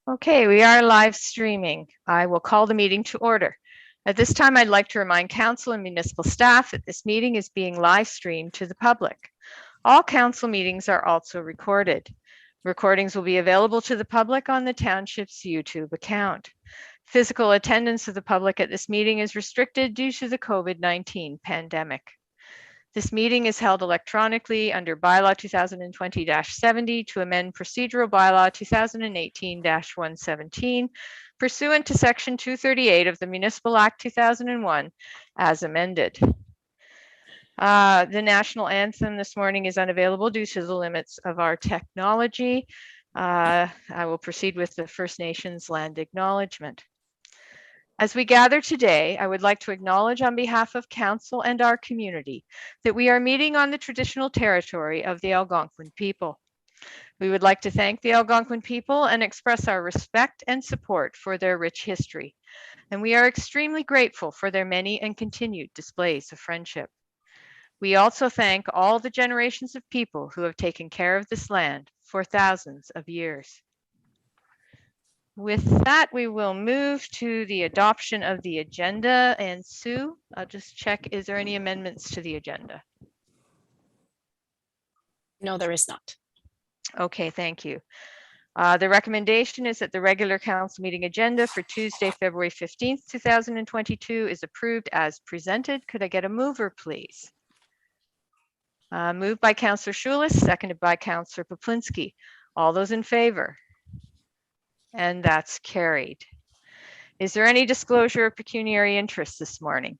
Okay, we are live streaming. I will call the meeting to order. At this time, I'd like to remind council and municipal staff that this meeting is being live streamed to the public. All council meetings are also recorded. Recordings will be available to the public on the township's YouTube account. Physical attendance of the public at this meeting is restricted due to the COVID-19 pandemic. This meeting is held electronically under Bylaw 2020-70 to amend Procedural Bylaw 2018-117 pursuant to Section 238 of the Municipal Act 2001 as amended. The national anthem this morning is unavailable due to the limits of our technology. I will proceed with the First Nations land acknowledgement. As we gather today, I would like to acknowledge on behalf of Council and our community that we are meeting on the traditional territory of the Algonquin people. We would like to thank the Algonquin people and express our respect and support for their rich history. And we are extremely grateful for their many and continued displays of friendship. We also thank all the generations of people who have taken care of this land for thousands of years. With that, we will move to the adoption of the agenda. And Sue, I'll just check, is there any amendments to the agenda? No, there is not. Okay, thank you. The recommendation is that the regular council meeting agenda for Tuesday, February 15th, 2022 is approved as presented. Could I get a mover, please? Moved by Councillor Schulis, seconded by Councillor Poplinski. All those in favor? And that's carried. Is there any disclosure of pecuniary interest this morning?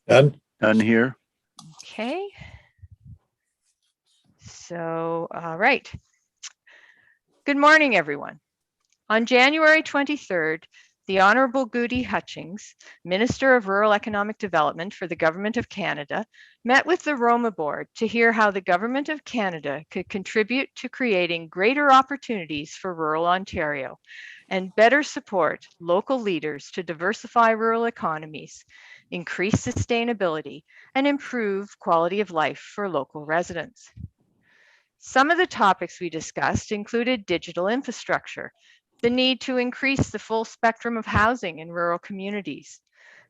None here. Okay. So, all right. Good morning, everyone. On January 23rd, the Honourable Goody Hutchings, Minister of Rural Economic Development for the Government of Canada, met with the Roma Board to hear how the Government of Canada could contribute to creating greater opportunities for rural Ontario and better support local leaders to diversify rural economies, increase sustainability, and improve quality of life for local residents. Some of the topics we discussed included digital infrastructure, the need to increase the full spectrum of housing in rural communities,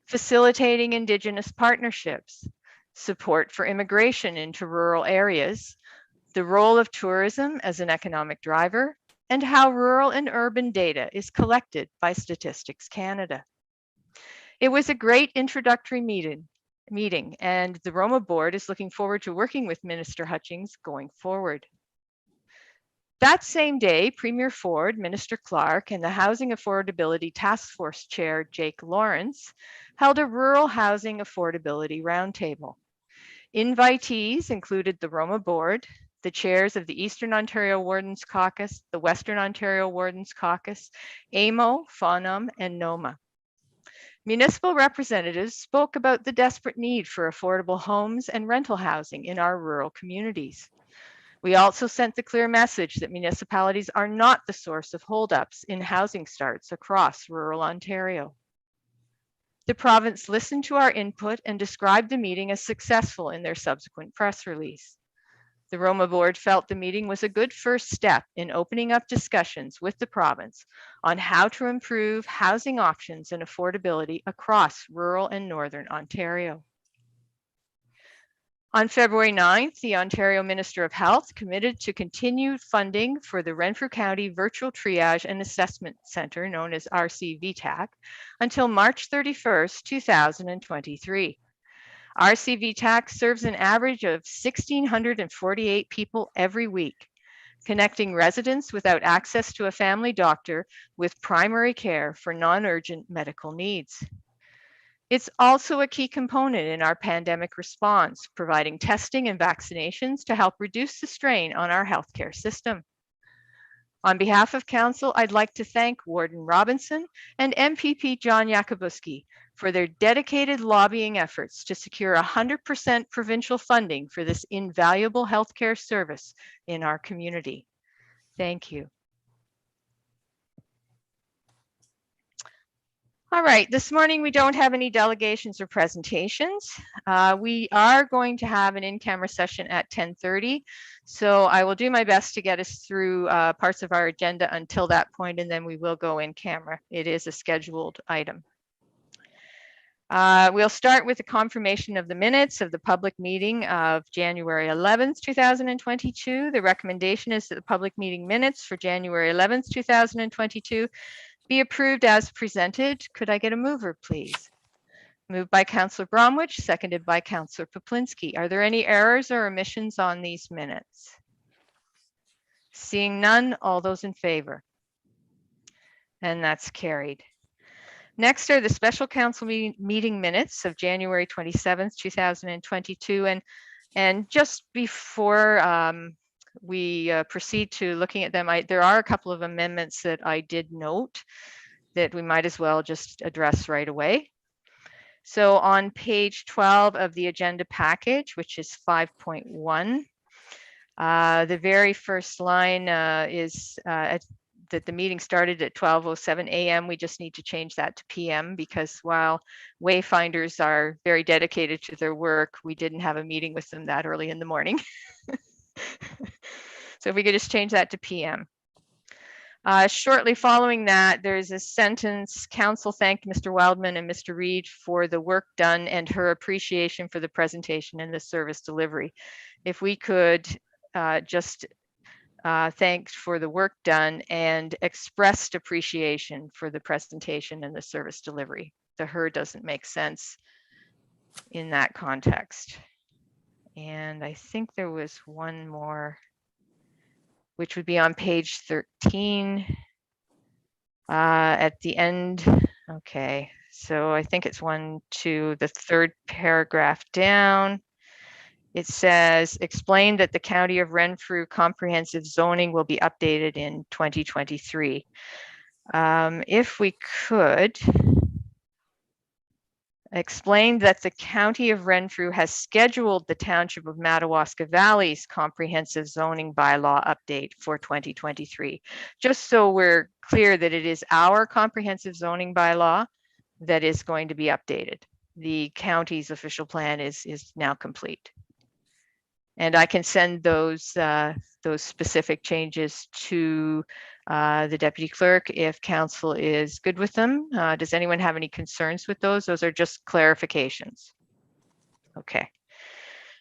facilitating Indigenous partnerships, support for immigration into rural areas, the role of tourism as an economic driver, and how rural and urban data is collected by Statistics Canada. It was a great introductory meeting, and the Roma Board is looking forward to working with Minister Hutchings going forward. That same day, Premier Ford, Minister Clark, and the Housing Affordability Task Force Chair, Jake Lawrence, held a Rural Housing Affordability Roundtable. Invitees included the Roma Board, the chairs of the Eastern Ontario Wardens Caucus, the Western Ontario Wardens Caucus, AMO, FONUM, and NOMA. Municipal representatives spoke about the desperate need for affordable homes and rental housing in our rural communities. We also sent the clear message that municipalities are not the source of holdups in housing starts across rural Ontario. The province listened to our input and described the meeting as successful in their subsequent press release. The Roma Board felt the meeting was a good first step in opening up discussions with the province on how to improve housing options and affordability across rural and northern Ontario. On February 9th, the Ontario Minister of Health committed to continue funding for the Renfrew County Virtual Triage and Assessment Centre, known as RCVTAC, until March 31st, 2023. RCVTAC serves an average of 1,648 people every week, connecting residents without access to a family doctor with primary care for non-urgent medical needs. It's also a key component in our pandemic response, providing testing and vaccinations to help reduce the strain on our healthcare system. On behalf of Council, I'd like to thank Warden Robinson and MPP John Yakubuski for their dedicated lobbying efforts to secure 100% provincial funding for this invaluable healthcare service in our community. Thank you. All right, this morning we don't have any delegations or presentations. We are going to have an in-camera session at 10:30. So I will do my best to get us through parts of our agenda until that point, and then we will go in camera. It is a scheduled item. We'll start with the confirmation of the minutes of the public meeting of January 11th, 2022. The recommendation is that the public meeting minutes for January 11th, 2022 be approved as presented. Could I get a mover, please? Moved by Councillor Bromwich, seconded by Councillor Poplinski. Are there any errors or omissions on these minutes? Seeing none, all those in favor? And that's carried. Next are the special council meeting minutes of January 27th, 2022. And just before we proceed to looking at them, there are a couple of amendments that I did note that we might as well just address right away. So on page 12 of the agenda package, which is 5.1, the very first line is that the meeting started at 12:07 a.m. We just need to change that to p.m. because while wayfinders are very dedicated to their work, we didn't have a meeting with them that early in the morning. So if we could just change that to p.m. Shortly following that, there's a sentence, council thanked Mr. Wildman and Mr. Reid for the work done and her appreciation for the presentation and the service delivery. If we could just thanked for the work done and expressed appreciation for the presentation and the service delivery. The her doesn't make sense in that context. And I think there was one more, which would be on page 13 at the end. Okay, so I think it's 1, 2, the third paragraph down. It says, explain that the County of Renfrew comprehensive zoning will be updated in 2023. If we could explain that the County of Renfrew has scheduled the Township of Madawaska Valley's comprehensive zoning bylaw update for 2023, just so we're clear that it is our comprehensive zoning bylaw that is going to be updated. The county's official plan is now complete. And I can send those specific changes to the deputy clerk if council is good with them. Does anyone have any concerns with those? Those are just clarifications. Okay.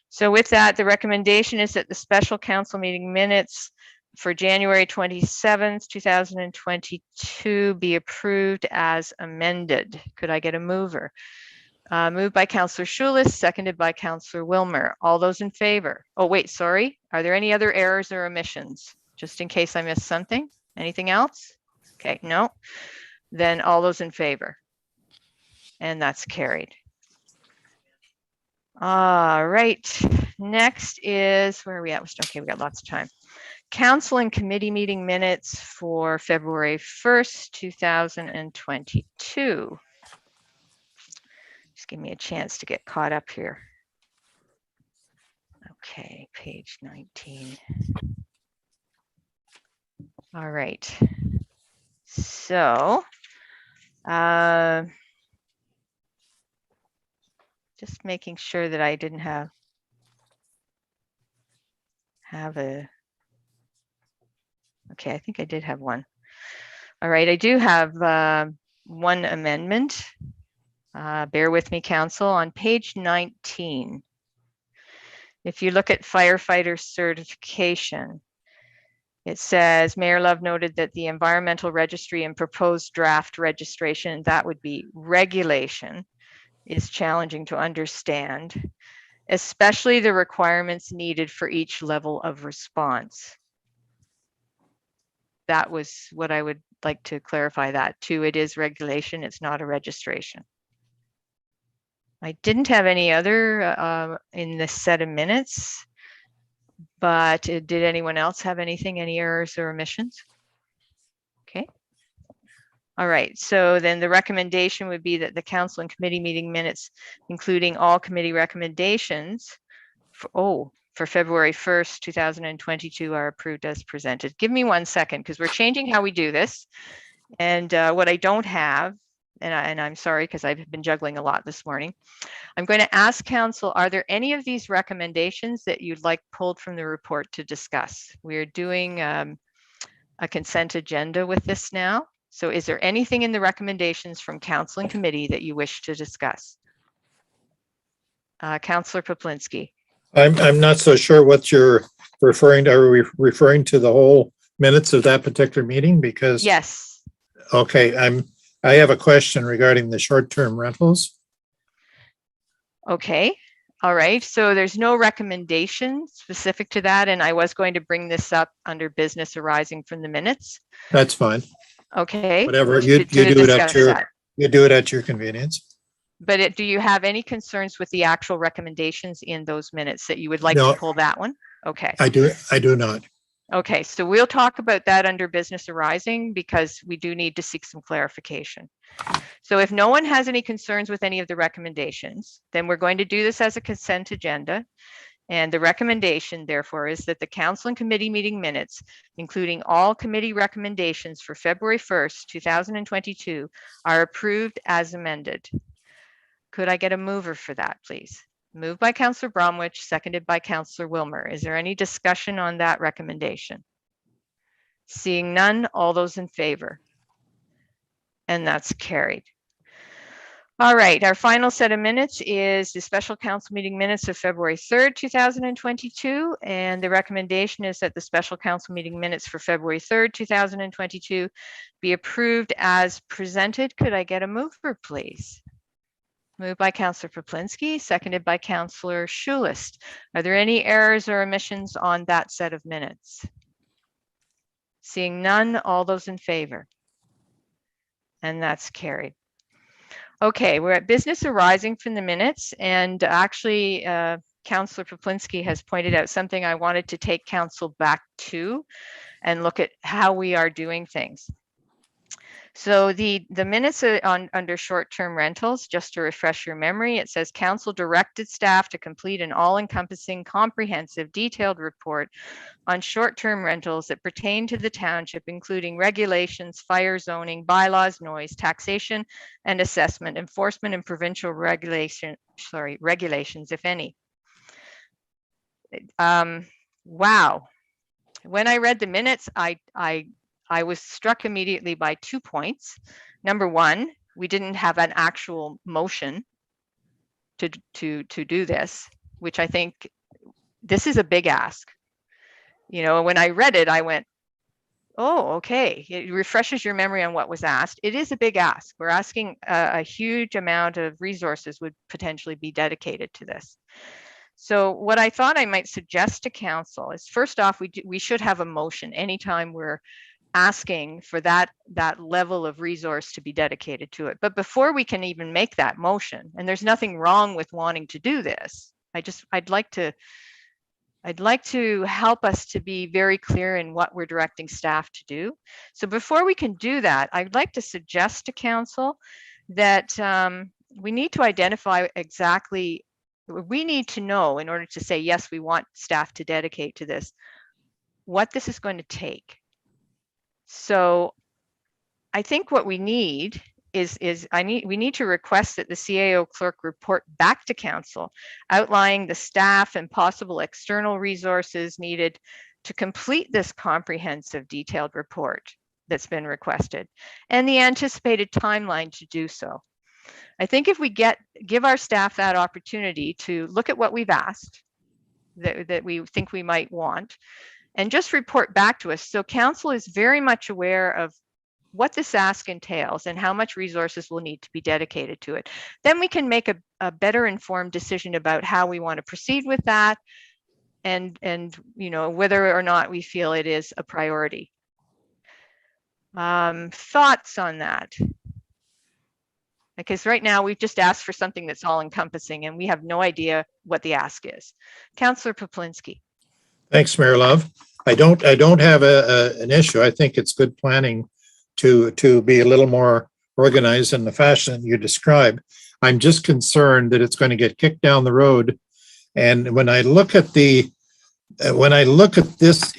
So with that, the recommendation is that the special council meeting minutes for January 27th, 2022 be approved as amended. Could I get a mover? Moved by Councillor Schulis, seconded by Councillor Wilmer. All those in favor? Oh, wait, sorry. Are there any other errors or omissions? Just in case I missed something. Anything else? Okay, no. Then all those in favor. And that's carried. All right. Next is, where are we at? Okay, we got lots of time. Council and committee meeting minutes for February 1st, 2022. Just give me a chance to get caught up here. Okay, page 19. All right. So, just making sure that I didn't have a, okay, I think I did have one. All right, I do have one amendment. Bear with me, council. On page 19, if you look at firefighter certification, it says, Mayor Love noted that the environmental registry and proposed draft registration, that would be regulation, is challenging to understand, especially the requirements needed for each level of response. That was what I would like to clarify that too. It is regulation, it's not a registration. I didn't have any other in this set of minutes, but did anyone else have anything, any errors or omissions? Okay. All right, so then the recommendation would be that the council and committee meeting minutes, including all committee recommendations for February 1st, 2022 are approved as presented. Give me 1 second because we're changing how we do this. And what I don't have and I'm sorry because I've been juggling a lot this morning. I'm going to ask council, are there any of these recommendations that you'd like pulled from the report to discuss? We're doing a consent agenda with this now. So is there anything in the recommendations from council and committee that you wish to discuss? Councillor Poplinski. I'm not so sure what you're referring to. Are we referring to the whole minutes of that particular meeting? Because Yes. okay, I have a question regarding the short-term rentals. Okay. All right. So there's no recommendation specific to that, and I was going to bring this up under business arising from the minutes. That's fine. Okay. Whatever you do it at your convenience. But do you have any concerns with the actual recommendations in those minutes that you would like No. to pull that one? Okay. I do not. Okay, so we'll talk about that under business arising because we do need to seek some clarification. So if no one has any concerns with any of the recommendations, then we're going to do this as a consent agenda. And the recommendation, therefore, is that the council and committee meeting minutes, including all committee recommendations for February 1st, 2022, are approved as amended. Could I get a mover for that, please? Moved by Councillor Bromwich, seconded by Councillor Wilmer. Is there any discussion on that recommendation? Seeing none, all those in favor? And that's carried. All right, our final set of minutes is the special council meeting minutes of February 3rd, 2022. And the recommendation is that the special council meeting minutes for February 3rd, 2022 be approved as presented. Could I get a mover, please? Moved by Councillor Poplinski, seconded by Councillor Schulist. Are there any errors or omissions on that set of minutes? Seeing none, all those in favor? And that's carried. Okay, we're at business arising from the minutes, and actually Councillor Poplinski has pointed out something I wanted to take council back to and look at how we are doing things. So the minutes are under short-term rentals, just to refresh your memory, it says council directed staff to complete an all-encompassing, comprehensive, detailed report on short-term rentals that pertain to the township, including regulations, fire zoning, bylaws, noise, taxation and assessment, enforcement and provincial regulations, if any. Wow. When I read the minutes, I was struck immediately by 2 points. Number one, we didn't have an actual motion to do this, which I think this is a big ask. You know, when I read it, I went, oh, okay. It refreshes your memory on what was asked. It is a big ask. We're asking a huge amount of resources would potentially be dedicated to this. So what I thought I might suggest to council is, first off, we should have a motion anytime we're asking for that level of resource to be dedicated to it. But before we can even make that motion, and there's nothing wrong with wanting to do this, I'd like to help us to be very clear in what we're directing staff to do. So before we can do that, I'd like to suggest to council that we need to identify exactly, we need to know in order to say, yes, we want staff to dedicate to this, what this is going to take. So I think what we need is we need to request that the CAO clerk report back to council, outlining the staff and possible external resources needed to complete this comprehensive detailed report that's been requested, and the anticipated timeline to do so. I think if we give our staff that opportunity to look at what we've asked, that we think we might want, and just report back to us. So council is very much aware of what this ask entails and how much resources will need to be dedicated to it. Then we can make a better informed decision about how we want to proceed with that, and you know, whether or not we feel it is a priority. Thoughts on that? Because right now we've just asked for something that's all encompassing and we have no idea what the ask is. Councillor Poplinski. Thanks, Mayor Love. I don't have an issue. I think it's good planning to be a little more organized in the fashion you describe. I'm just concerned that it's going to get kicked down the road. And when I look at this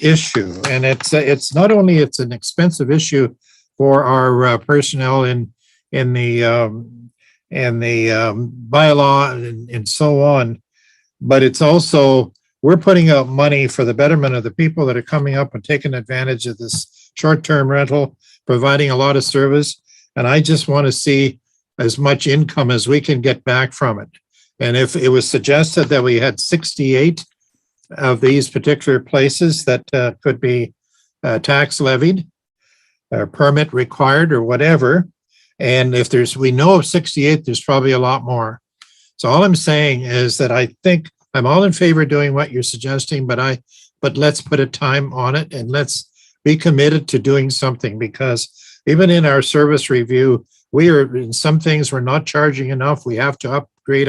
issue, and it's not only it's an expensive issue for our personnel in in the bylaw and so on. But it's also, we're putting out money for the betterment of the people that are coming up and taking advantage of this short-term rental, providing a lot of service. And I just want to see as much income as we can get back from it. And if it was suggested that we had 68 of these particular places that could be tax levied or permit required or whatever, and if we know of 68, there's probably a lot more. So all I'm saying is that I think I'm all in favor of doing what you're suggesting, but let's put a time on it and let's be committed to doing something, because even in our service review, we are in some things we're not charging enough. We have to upgrade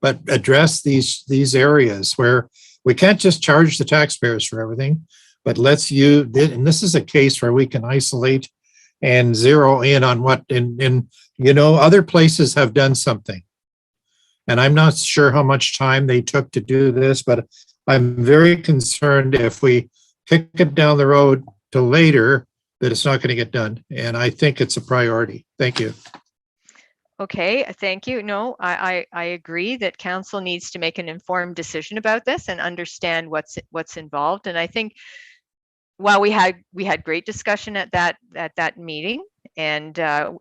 but address these areas where we can't just charge the taxpayers for everything, but let's use, and this is a case where we can isolate and zero in on what, and other places have done something. And I'm not sure how much time they took to do this, but I'm very concerned if we kick it down the road to later that it's not going to get done. And I think it's a priority. Thank you. Okay, thank you. No, I agree that council needs to make an informed decision about this and understand what's involved. And I think while we had great discussion at that meeting, and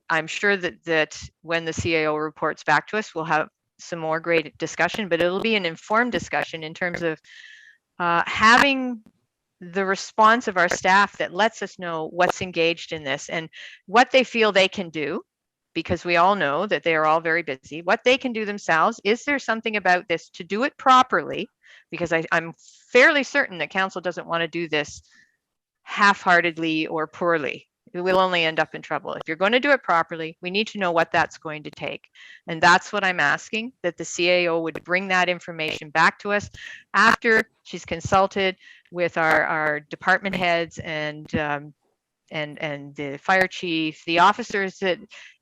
I'm sure that when the CAO reports back to us, we'll have some more great discussion, but it'll be an informed discussion in terms of having the response of our staff that lets us know what's engaged in this and what they feel they can do, because we all know that they are all very busy, what they can do themselves. Is there something about this to do it properly? Because I'm fairly certain that council doesn't want to do this half-heartedly or poorly. We'll only end up in trouble. If you're going to do it properly, we need to know what that's going to take. And that's what I'm asking, that the CAO would bring that information back to us after she's consulted with our department heads and the fire chief, the officers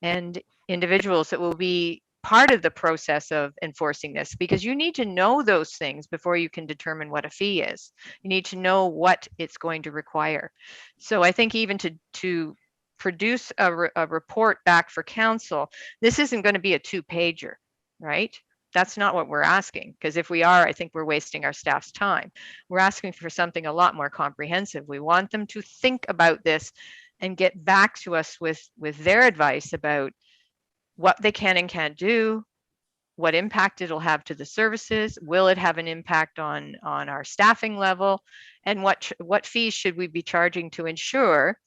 and individuals that will be part of the process of enforcing this, because you need to know those things before you can determine what a fee is. You need to know what it's going to require. So I think even to produce a report back for council, this isn't going to be a 2-pager, right? That's not what we're asking, because if we are, I think we're wasting our staff's time. We're asking for something a lot more comprehensive. We want them to think about this and get back to us with their advice about what they can and can't do, what impact it'll have to the services, will it have an impact on our staffing level, and what fees should we be charging to ensure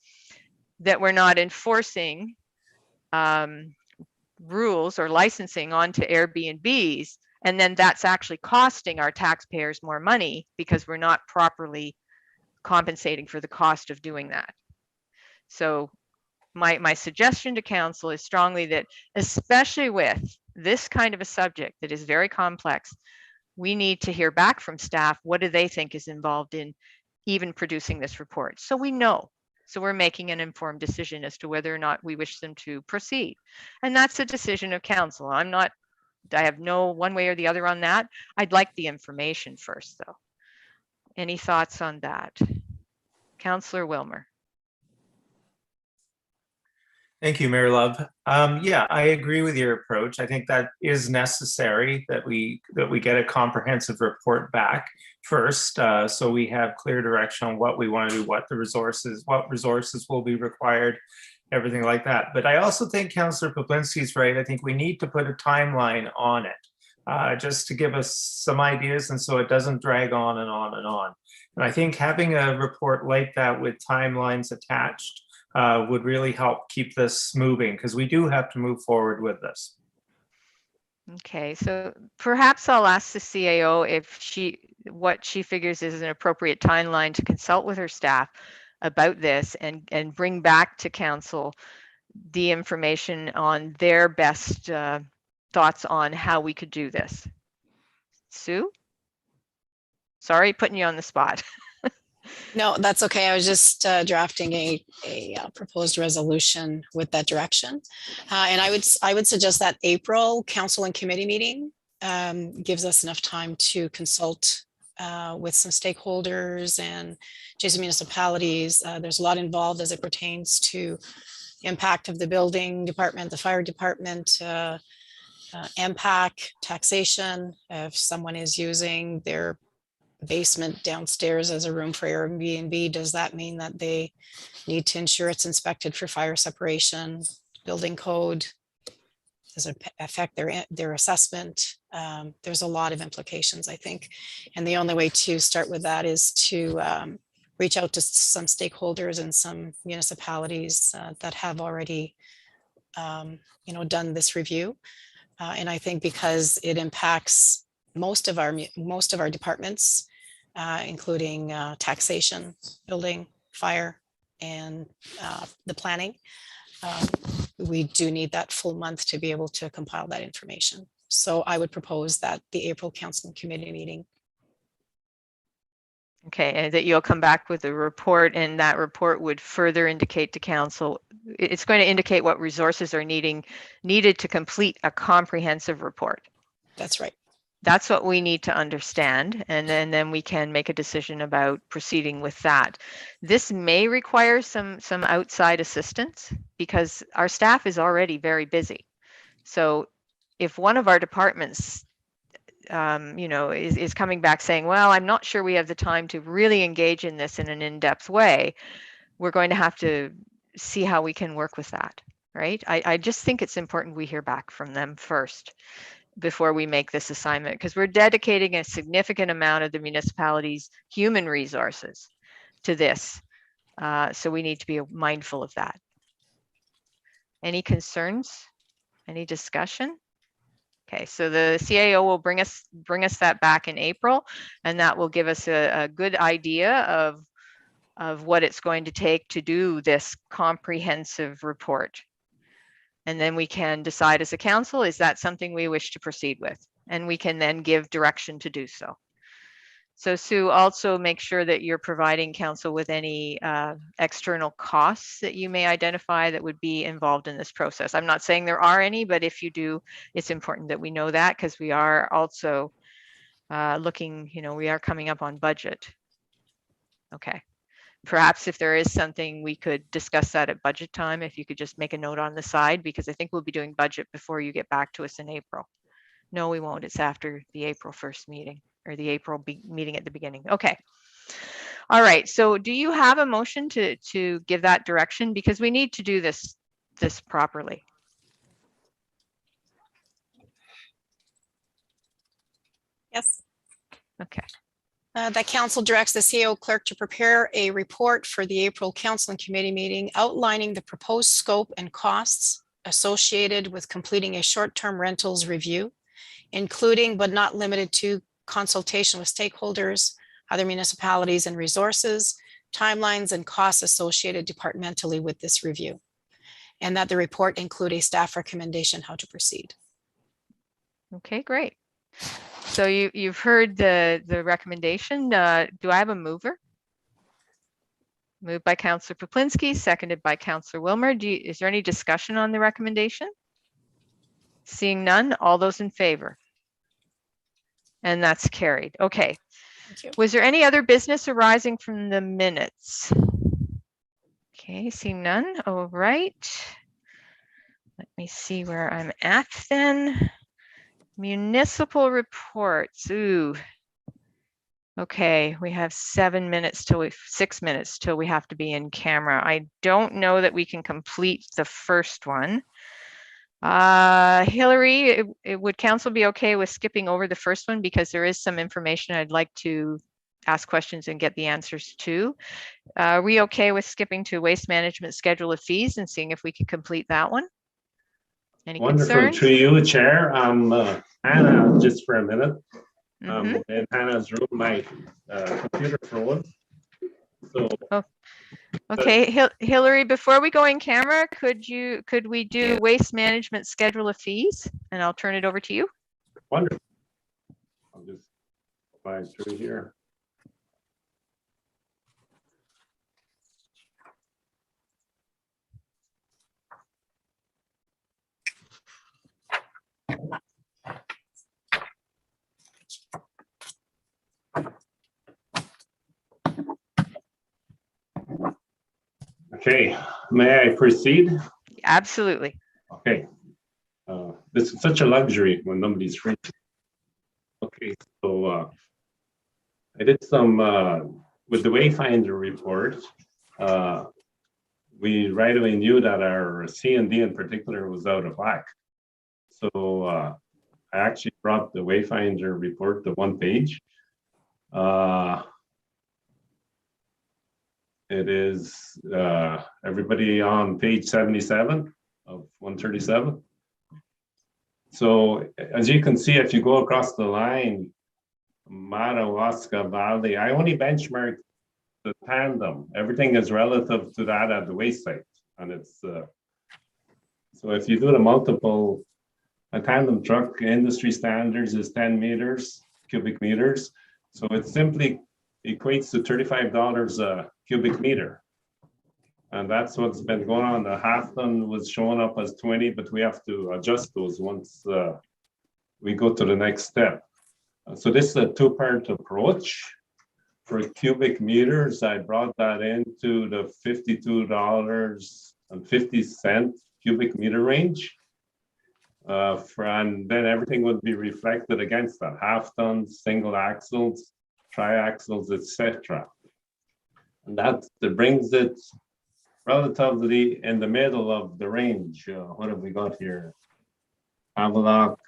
that we're not enforcing rules or licensing onto Airbnbs, and then that's actually costing our taxpayers more money because we're not properly compensating for the cost of doing that. So my suggestion to council is strongly that, especially with this kind of a subject that is very complex, we need to hear back from staff. What do they think is involved in even producing this report? So we know. So we're making an informed decision as to whether or not we wish them to proceed. And that's a decision of council. I have no one way or the other on that. I'd like the information first, though. Any thoughts on that? Councillor Wilmer. Thank you, Mayor Love. Yeah, I agree with your approach. I think that is necessary that we get a comprehensive report back first, so we have clear direction on what we want to do, what resources will be required, everything like that. But I also think Councillor Poplinski is right. I think we need to put a timeline on it, just to give us some ideas, and so it doesn't drag on and on and on. And I think having a report like that with timelines attached would really help keep this moving, because we do have to move forward with this. Okay, so perhaps I'll ask the CAO what she figures is an appropriate timeline to consult with her staff about this and bring back to council the information on their best thoughts on how we could do this. Sue? Sorry, putting you on the spot. No, that's okay. I was just drafting a proposed resolution with that direction. And I would suggest that April council and committee meeting gives us enough time to consult with some stakeholders and adjacent municipalities. There's a lot involved as it pertains to impact of the building department, the fire department, MPAC, taxation. If someone is using their basement downstairs as a room for Airbnb, does that mean that they need to ensure it's inspected for fire separation? Building code, does it affect their assessment? There's a lot of implications, I think. And the only way to start with that is to reach out to some stakeholders and some municipalities that have already done this review. And I think because it impacts most of our departments, including taxation, building, fire, and the planning, we do need that full month to be able to compile that information. So I would propose that the April Council and Committee meeting. Okay, and that you'll come back with a report, and that report would further indicate to council, it's going to indicate what resources are needed to complete a comprehensive report. That's right. That's what we need to understand, and then we can make a decision about proceeding with that. This may require some outside assistance because our staff is already very busy. So if one of our departments is coming back saying, well, I'm not sure we have the time to really engage in this in an in-depth way, we're going to have to see how we can work with that, right? I just think it's important we hear back from them first before we make this assignment, because we're dedicating a significant amount of the municipality's human resources to this. So we need to be mindful of that. Any concerns? Any discussion? Okay, so the CAO will bring us that back in April, and that will give us a good idea of what it's going to take to do this comprehensive report. And then we can decide as a council, is that something we wish to proceed with? And we can then give direction to do so. So Sue, also make sure that you're providing council with any external costs that you may identify that would be involved in this process. I'm not saying there are any, but if you do, it's important that we know that, because we are also looking, we are coming up on budget. Okay. Perhaps if there is something, we could discuss that at budget time, if you could just make a note on the side, because I think we'll be doing budget before you get back to us in April. No, we won't. It's after the April 1st meeting, or the April meeting at the beginning. Okay. All right. So do you have a motion to give that direction? Because we need to do this properly. Yes. Okay. That council directs the CAO clerk to prepare a report for the April Council and Committee meeting outlining the proposed scope and costs associated with completing a short-term rentals review, including but not limited to consultation with stakeholders, other municipalities and resources, timelines and costs associated departmentally with this review, and that the report include a staff recommendation how to proceed. Okay, great. So you've heard the recommendation. Do I have a mover? Moved by Councillor Poplinski, seconded by Councillor Wilmer. Is there any discussion on the recommendation? Seeing none, all those in favor? And that's carried. Okay. Thank you. Was there any other business arising from the minutes? Okay, seeing none. All right. Let me see where I'm at then. Municipal reports. Ooh. Okay, we have 6 minutes till we have to be in camera. I don't know that we can complete the first one. Hillary, would council be okay with skipping over the first one, because there is some information I'd like to ask questions and get the answers to. Are we okay with skipping to waste management schedule of fees and seeing if we can complete that one? Any Wonderful. concerns? To you, Chair. Hannah, just for a minute. Mhm. In Hannah's room, my computer froze. So Okay, Hillary, before we go in camera, could we do waste management schedule of fees? And I'll turn it over to you. wonderful. I'll just slide through here. Okay, may I proceed? Absolutely. Okay. This is such a luxury when nobody's free. Okay, so I did some with the Wayfinder report. We right away knew that our C&D in particular was out of whack. So I actually brought the Wayfinder report to one page. It is everybody on page 77 of 137. So as you can see, if you go across the line, Madawaska Valley, I only benchmarked the tandem. Everything is relative to that at the waste site. And it's, so if you do the multiple, a tandem truck industry standards is 10 meters, cubic meters. So it simply equates to $35 a cubic meter. And that's what's been going on. The half ton was showing up as 20, but we have to adjust those once we go to the next step. So this is a two-part approach. For cubic meters, I brought that into the $52.50 cubic meter range. And then everything would be reflected against that. Half tons, single axles, triaxles, etc. And that brings it relatively in the middle of the range. What have we got here? Havelock,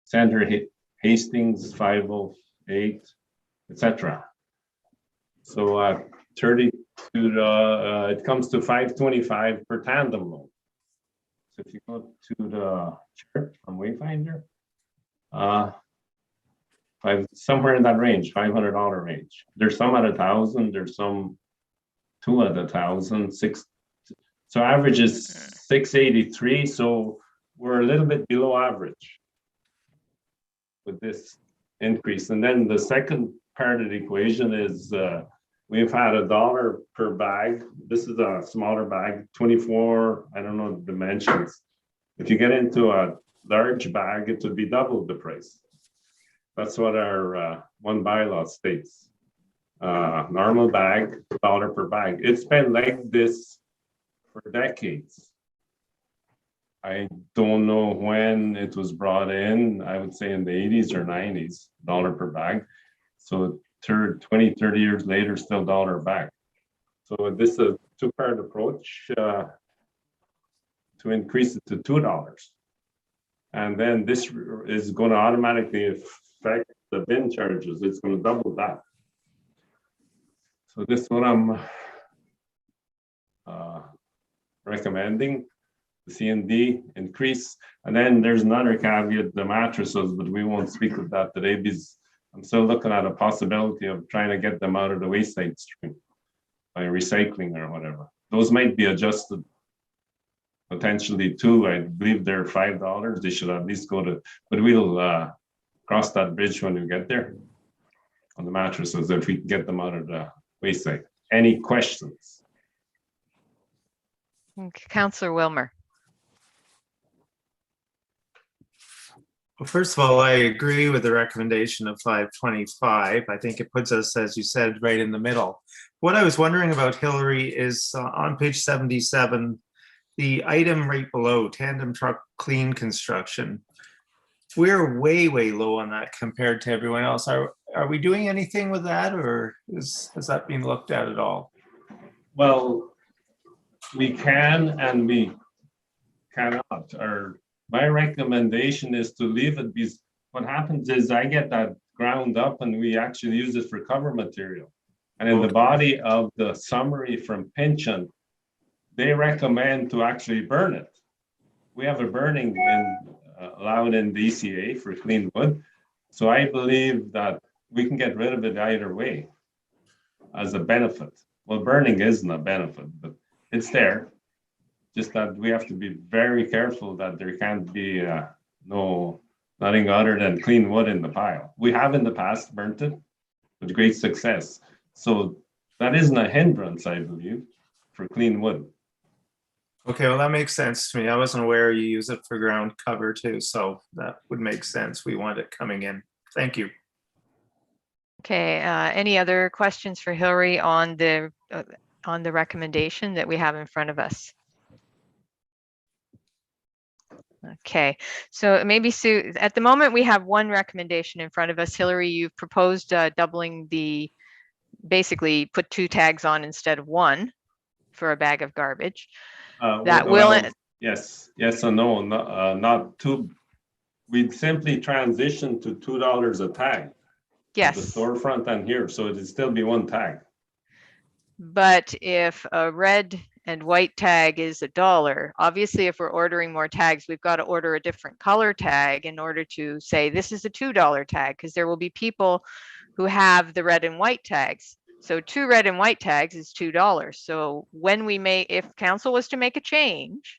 Center Hastings, 508, etc. So 32, it comes to 525 per tandem load. So if you go to the chart from Wayfinder, somewhere in that range, $500 range. There's some at 1,000, there's some 2 at 1,000, 6. So average is 683. So we're a little bit below average with this increase. And then the second part of the equation is we've had $1 per bag. This is a smaller bag, 24, I don't know the dimensions. If you get into a large bag, it would be double the price. That's what our one bylaw states. Normal bag, $1 per bag. It's been like this for decades. I don't know when it was brought in. I would say in the 80s or 90s, $1 per bag. So 20, 30 years later, still $1 a bag. So this is a two-part approach to increase it to $2. And then this is going to automatically affect the bin charges. It's going to double that. So this is what I'm recommending. The C&D increase. And then there's another caveat, the mattresses, but we won't speak of that today because I'm still looking at a possibility of trying to get them out of the waste side stream by recycling or whatever. Those might be adjusted potentially too. I believe they're $5. They should at least go to, but we'll cross that bridge when we get there on the mattresses if we can get them out of the waste side. Any questions? Councillor Wilmer. Well, first of all, I agree with the recommendation of 525. I think it puts us, as you said, right in the middle. What I was wondering about, Hillary, is on page 77, the item right below, tandem truck clean construction. We're way, way low on that compared to everyone else. Are we doing anything with that, or has that been looked at all? Well, we can and we cannot. My recommendation is to leave it because what happens is I get that ground up and we actually use it for cover material. And in the body of the summary from Pynchon, they recommend to actually burn it. We have a burning allowed in the ECA for clean wood. So I believe that we can get rid of it either way as a benefit. Well, burning isn't a benefit, but it's there. Just that we have to be very careful that there can't be nothing other than clean wood in the pile. We have in the past burnt it with great success. So that isn't a hindrance, I believe, for clean wood. Okay, well, that makes sense to me. I wasn't aware you use it for ground cover too, so that would make sense. We want it coming in. Thank you. Okay, any other questions for Hillary on the recommendation that we have in front of us? Okay, so maybe Sue, at the moment, we have one recommendation in front of us. Hillary, you've proposed doubling basically put 2 tags on instead of 1 for a bag of garbage. That will, Yes, yes and no, not two. We'd simply transition to $2 a tag. The yes, storefront and here, so it'd still be 1 tag. but if a red and white tag is $1, obviously if we're ordering more tags, we've got to order a different color tag in order to say this is a $2 tag, because there will be people who have the red and white tags. So 2 red and white tags is $2. So when if council was to make a change,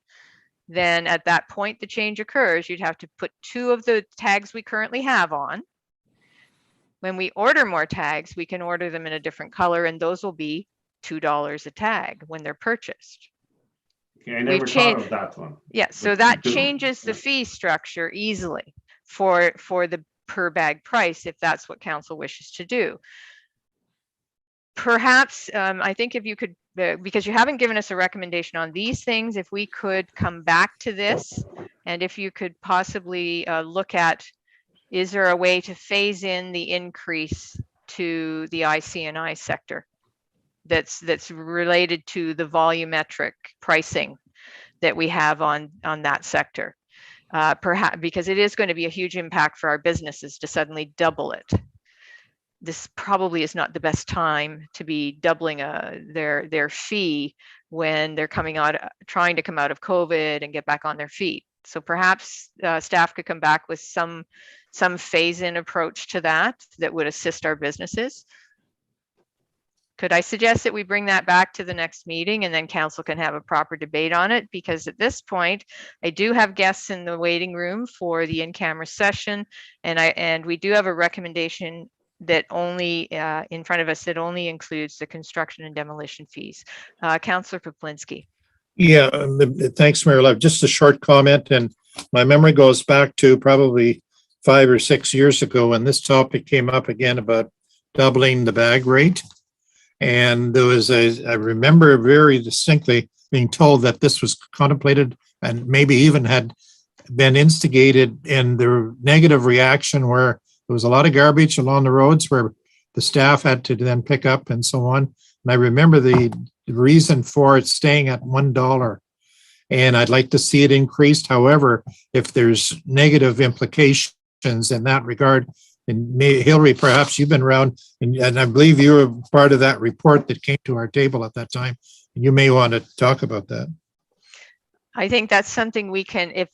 then at that point the change occurs, you'd have to put 2 of the tags we currently have on. When we order more tags, we can order them in a different color, and those will be $2 a tag when they're purchased. Okay, I never thought of that one. Yeah, so But that do- changes the fee structure easily for the per bag price, if that's what council wishes to do. Perhaps, I think if you could, because you haven't given us a recommendation on these things, if we could come back to this, and if you could possibly look at, is there a way to phase in the increase to the IC&I sector that's related to the volumetric pricing that we have on that sector? Perhaps because it is going to be a huge impact for our businesses to suddenly double it. This probably is not the best time to be doubling their fee when they're trying to come out of COVID and get back on their feet. So perhaps staff could come back with some phase-in approach to that would assist our businesses. Could I suggest that we bring that back to the next meeting, and then council can have a proper debate on it? Because at this point, I do have guests in the waiting room for the in-camera session, and we do have a recommendation that only in front of us that only includes the construction and demolition fees. Councillor Poplinski. Yeah, thanks, Mayor Love. Just a short comment, and my memory goes back to probably 5 or 6 years ago when this topic came up again about doubling the bag rate. And there was I remember very distinctly being told that this was contemplated and maybe even had been instigated, in the negative reaction where there was a lot of garbage along the roads where the staff had to then pick up and so on. And I remember the reason for it staying at $1. And I'd like to see it increased. However, if there's negative implications in that regard, and Hillary, perhaps you've been around, and I believe you were part of that report that came to our table at that time. You may want to talk about that. I think that's something we can,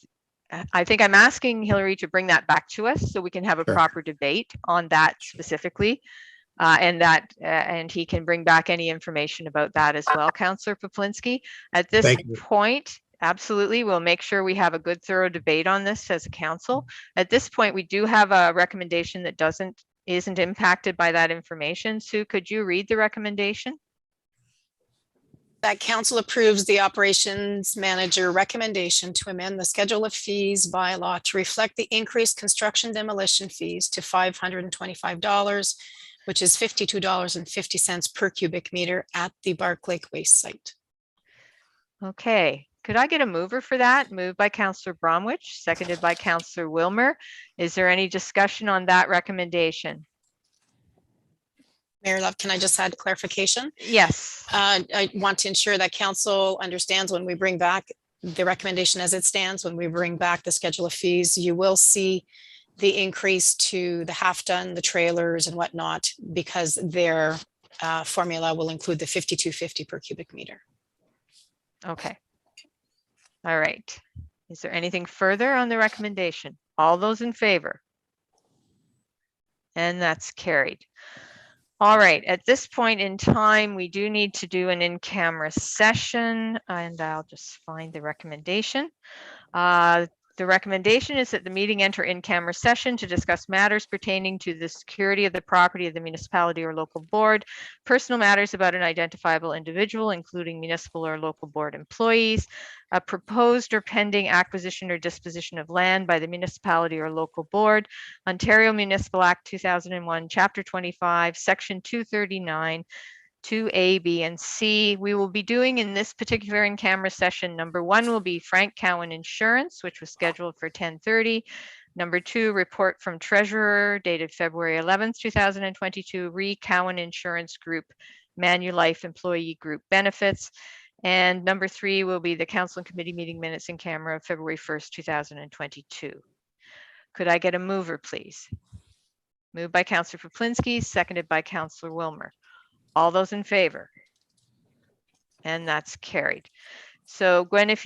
I think I'm asking Hillary to bring that back to us so we can have a Sure. proper debate on that specifically. And he can bring back any information about that as well, Councillor Poplinski. At this Thank you. point, absolutely, we'll make sure we have a good, thorough debate on this as a council. At this point, we do have a recommendation that isn't impacted by that information. Sue, could you read the recommendation? That council approves the operations manager recommendation to amend the schedule of fees bylaw to reflect the increased construction demolition fees to $525, which is $52.50 per cubic meter at the Bark Lake waste site. Okay, could I get a mover for that? Moved by Councillor Bromwich, seconded by Councillor Wilmer. Is there any discussion on that recommendation? Mayor Love, can I just add clarification? Yes. I want to ensure that council understands when we bring back the recommendation as it stands, when we bring back the schedule of fees, you will see the increase to the half ton, the trailers and whatnot, because their formula will include the $52.50 per cubic meter. Okay. All right. Is there anything further on the recommendation? All those in favor? And that's carried. All right, at this point in time, we do need to do an in-camera session, and I'll just find the recommendation. The recommendation is that the meeting enter in-camera session to discuss matters pertaining to the security of the property of the municipality or local board, personal matters about an identifiable individual, including municipal or local board employees, a proposed or pending acquisition or disposition of land by the municipality or local board, Ontario Municipal Act 2001, Chapter 25, Section 239, 2A, B, and C. We will be doing in this particular in-camera session, number 1 will be Frank Cowan Insurance, which was scheduled for 10:30. Number 2, report from treasurer dated February 11th, 2022, Cowan Insurance Group, Manulife Employee Group Benefits. And number 3 will be the council and committee meeting minutes in camera of February 1st, 2022. Could I get a mover, please? Moved by Councillor Poplinski, seconded by Councillor Wilmer. All those in favor? And that's carried. So Gwen, if you